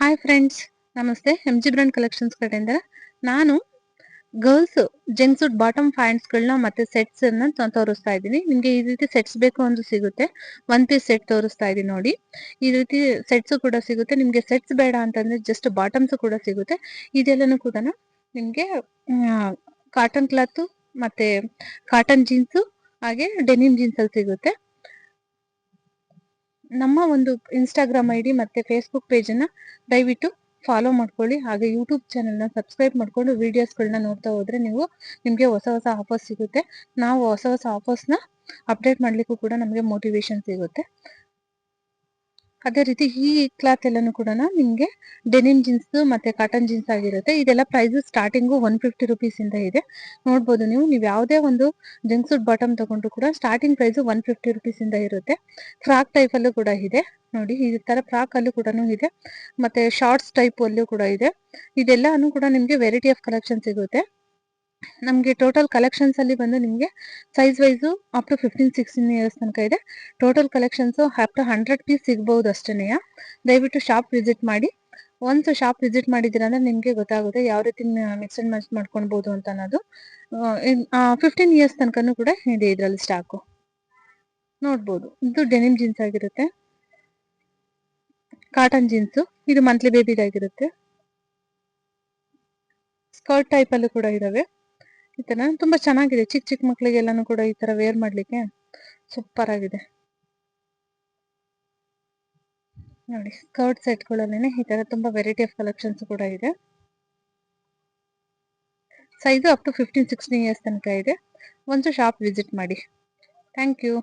Hi friends, ನಮಸ್ತೆ. MG brand collections ಕಡೆಯಿಂದ ನಾನು ಗರ್ಲ್ಸ್ ಜಂಕ್ ಸೂಟ್ ಬಾಟಮ್ ಪ್ಯಾಂಟ್ಸ್ಗಳನ್ನ ಮತ್ತೆ ಸೆಟ್ಸ್ ಅನ್ನ ತೋರಿಸ್ತಾ ಇದ್ದೀನಿ. ನಿಮ್ಗೆ ಈ ರೀತಿ ಸೆಟ್ಸ್ ಬೇಕು ಅಂದ್ರೆ ಸಿಗುತ್ತೆ. ಒನ್ ಪೀಸ್ ಸೆಟ್ ತೋರಿಸ್ತಾ ಇದೀನಿ ನೋಡಿ. ಈ ರೀತಿ ಸೆಟ್ಸ್ ಕೂಡ ಸಿಗುತ್ತೆ. ನಿಮ್ಗೆ ಸೆಟ್ಸ್ ಬೇಡ ಅಂತಂದ್ರೆ ಜಸ್ಟ್ ಬಾಟಮ್ಸ್ ಕೂಡ ಸಿಗುತ್ತೆ. ಇದೆಲ್ಲನೂ ಕೂಡ ನಿಮ್ಗೆ ಕಾಟನ್ ಕ್ಲಾತ್ ಮತ್ತೆ ಕಾಟನ್ ಜೀನ್ಸ್ ಹಾಗೆ ಡೆನಿಮ್ ಜೀನ್ಸ್ ಅಲ್ಲಿ ಸಿಗುತ್ತೆ. ನಮ್ಮ ಒಂದು ಇನ್ಸ್ಟಾಗ್ರಾಮ್ ID ಮತ್ತೆ ಫೇಸ್ಬುಕ್ ಪೇಜ್ ಅನ್ನ ದಯವಿಟ್ಟು ಫಾಲೋ ಮಾಡ್ಕೊಳ್ಳಿ. ಹಾಗೆ ಯೂಟ್ಯೂಬ್ ಚಾನೆಲ್ ನ ಸಬ್ಸ್ಕ್ರೈಬ್ ಮಾಡ್ಕೊಂಡು ವಿಡಿಯೋಸ್ಗಳನ್ನ ನೋಡ್ತಾ ಹೋದ್ರೆ ನಿಮ್ಗೆ ಹೊಸ ಹೊಸ ಆಫರ್ಸ್ ಸಿಗುತ್ತೆ. ನಾವು ಹೊಸ ಹೊಸ ಆಫರ್ಸ್ ನ ಅಪ್ಡೇಟ್ ಮಾಡ್ಲಿಕ್ಕೂ ಕೂಡ ನಮಗೆ ಮೋಟಿವೇಶನ್ ಸಿಗುತ್ತೆ. ಅದೇ ರೀತಿ ಈ ಕ್ಲಾತ್ ಎಲ್ಲಾನು ಕೂಡ ನಿಮ್ಗೆ ಡೆನಿಮ್ ಜೀನ್ಸ್ ಮತ್ತೆ ಕಾಟನ್ ಜೀನ್ಸ್ ಆಗಿರುತ್ತೆ. ಇದೆಲ್ಲ ಪ್ರೈಸ್ ಸ್ಟಾರ್ಟಿಂಗು 150 ರುಪೀಸ್ ಇಂದ ಇದೆ. ನೋಡ್ಬೋದು ನೀವು ಯಾವುದೇ ಒಂದು ಜಂಕ್ ಸೂಟ್ ಬಾಟಮ್ ತಗೊಂಡ್ರು ಕೂಡ ಸ್ಟಾರ್ಟಿಂಗ್ ಪ್ರೈಸ್ 150 ರುಪೀಸ್ ಇಂದ ಇರುತ್ತೆ. ಫ್ರಾಕ್ ಟೈಪ್ ಅಲ್ಲೂ ಕೂಡ ಇದೆ ನೋಡಿ. ಈ ತರ ಫ್ರಾಕ್ ಅಲ್ಲೂ ಕೂಡ ಇದೆ, ಮತ್ತೆ ಶಾರ್ಟ್ಸ್ ಟೈಪ್ ಅಲ್ಲೂ ಕೂಡ ಇದೆ. ಇದೆಲ್ಲಾನು ಕೂಡ ನಿಮ್ಗೆ ವೆರೈಟಿ ಆಫ್ ಕಲೆಕ್ಷನ್ ಸಿಗುತ್ತೆ. ನಮ್ಗೆ ಟೋಟಲ್ ಕಲೆಕ್ಷನ್ಸ್ ಅಲ್ಲಿ ಬಂದು ನಿಮ್ಗೆ size wise up to 15-16 years ತನಕ ಇದೆ. Total collections up to 100 piece ಸಿಗಬಹುದು ಅಷ್ಟೇನೆಯ. ದಯವಿಟ್ಟು ಶಾಪ್ ವಿಸಿಟ್ ಮಾಡಿ. ಒನ್ಸ್ ಶಾಪ್ ವಿಸಿಟ್ ಮಾಡಿದಿರ ಅಂದ್ರೆ ನಿಮ್ಗೆ ಗೊತ್ತಾಗುತ್ತೆ ಯಾವ ರೀತಿ ಮಿಕ್ಸ್ ಅಂಡ್ ಮ್ಯಾಚ್ ಮಾಡ್ಕೊಳ್ಬಹುದು ಅಂತ ಅನ್ನೋದು. 15 ಇಯರ್ಸ್ ತನಕನೂ ಕೂಡ ಇದೆ ಇದರಲ್ಲಿ ಸ್ಟಾಕು. ನೋಡ್ಬೋದು, ಇದು ಡೆನಿಮ್ ಜೀನ್ಸ್ ಆಗಿರುತ್ತೆ. ಕಾಟನ್ ಜೀನ್ಸ್ ಇದು ಮಂತ್ಲಿ ಬೇಬಿದಾಗಿರುತ್ತೆ. ಸ್ಕರ್ಟ್ ಟೈಪ್ ಅಲ್ಲೂ ಕೂಡ ಇದಾವೆ. ಈ ತರ ತುಂಬಾ ಚೆನ್ನಾಗಿದೆ. ಚಿಕ್ಕ ಚಿಕ್ಕ ಮಕ್ಳಿಗೆಲ್ಲಾನು ಕೂಡ ಈ ತರ ವೇರ್ ಮಾಡ್ಲಿಕ್ಕೆ ಸೂಪರ್ ಆಗಿದೆ ನೋಡಿ. ಸ್ಕರ್ಟ್ ಸೆಟ್ಗಳಲ್ಲೇನೆ ಈ ತರ ತುಂಬಾ ವೆರೈಟಿ ಆಫ್ ಕಲೆಕ್ಷನ್ಸ್ ಕೂಡ ಇದೆ. ಸೈಜ್ ಅಪ್ ಟು 15-16 ಇಯರ್ಸ್ ತನಕ ಇದೆ. ಒಂದು ಶಾಪ್ ವಿಸಿಟ್ ಮಾಡಿ. Thank you.